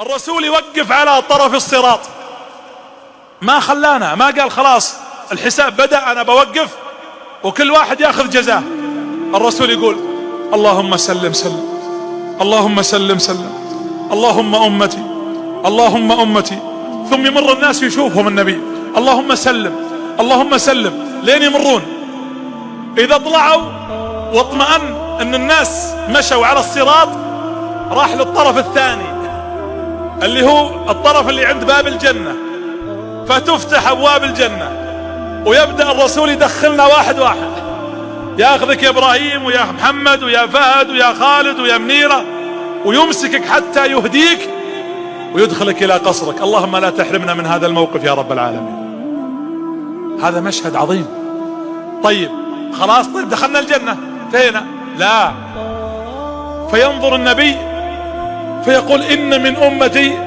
الرسول يوقف على طرف الصراط، ما خلانا، ما قال خلاص الحساب بدأ أنا بوقف وكل واحد ياخذ جزاه. الرسول يقول اللهم سلم سلم، اللهم سلم سلم، اللهم أمتي، اللهم أمتي. ثم يمر الناس يشوفهم النبي اللهم سلم اللهم سلم لين يمرون. إذا طلعوا واطمأن أن الناس مشوا على الصراط راح للطرف الثاني اللي هو الطرف اللي عند باب الجنة، فتفتح أبواب الجنة ويبدأ الرسول يدخلنا واحد واحد، ياخذك يا إبراهيم ويا محمد ويا فهد ويا خالد ويا منيرة، ويمسكك حتى يهديك ويدخلك إلى قصرك. اللهم لا تحرمنا من هذا الموقف يا رب العالمين. هذا مشهد عظيم. طيب خلاص، طيب دخلنا الجنة انتهينا؟ لا، فينظر النبي فيقول إن من أمتي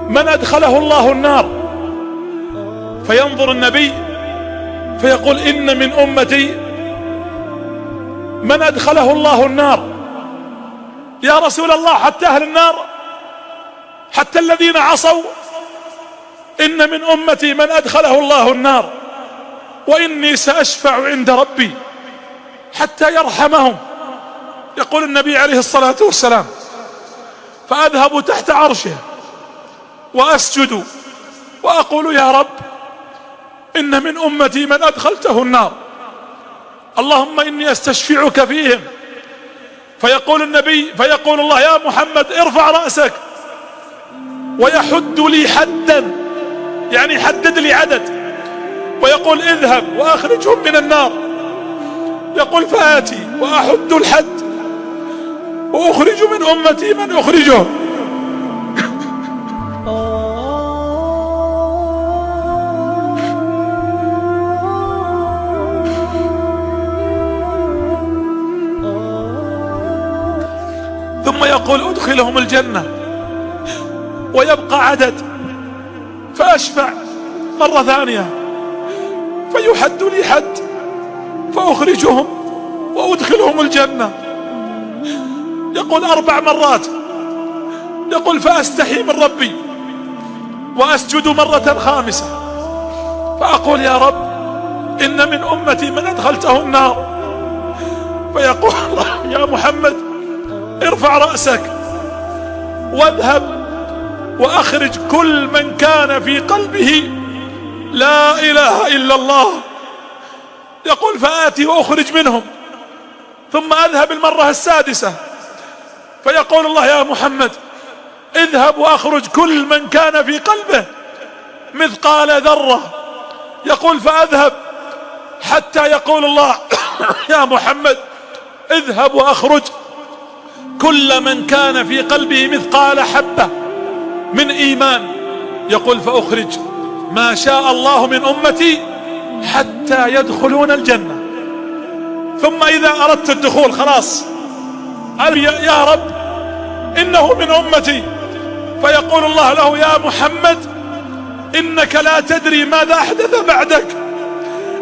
من أدخله الله النار. فينظر النبي فيقول إن من أمتي من أدخله الله النار. يا رسول الله حتى أهل النار، حتى الذين عصوا؟ إن من أمتي من أدخله الله النار وإني سأشفع عند ربي حتى يرحمهم. يقول النبي عليه الصلاة والسلام فأذهب تحت عرشه وأسجد وأقول يا رب إن من أمتي من أدخلته النار، اللهم إني أستشفعك فيهم. فيقول النبي فيقول الله يا محمد ارفع رأسك، ويحد لي حدا، يعني يحدد لي عدد، ويقول اذهب وأخرجهم من النار. يقول فآتي وأحد الحد وأخرج من أمتي من أخرجهم. ثم يقول ادخلهم الجنة ويبقى عدد، فأشفع مرة ثانية فيحد لي حد فأخرجهم وأدخلهم الجنة. يقول 4 مرات. يقول فأستحي من ربي وأسجد مرة خامسة فأقول يا رب إن من أمتي من أدخلته النار. فيقول يا محمد ارفع رأسك واذهب وأخرج كل من كان في قلبه لا إله إلا الله. يقول فآتي وأخرج منهم، ثم أذهب المرة السادسة فيقول الله يا محمد اذهب وأخرج كل من كان في قلبه مثقال ذرة. يقول فأذهب حتى يقول الله يا محمد اذهب وأخرج كل من كان في قلبه مثقال حبة من إيمان. يقول فأخرج ما شاء الله من أمتي حتى يدخلون الجنة. ثم إذا أردت الدخول خلاص يا رب إنه من أمتي، فيقول الله له يا محمد إنك لا تدري ماذا أحدث بعدك.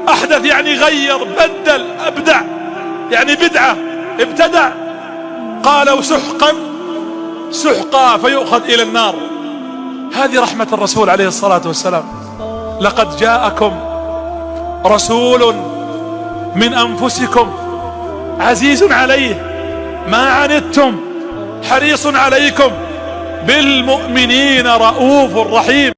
أحدث يعني غير، بدل، أبدع، يعني بدعة، ابتدع. قالوا سحقا سحقا فيؤخذ إلى النار. هذه رحمة الرسول عليه الصلاة والسلام. لقد جاءكم رسول من أنفسكم عزيز عليه ما عنتم حريص عليكم بالمؤمنين رؤوف رحيم.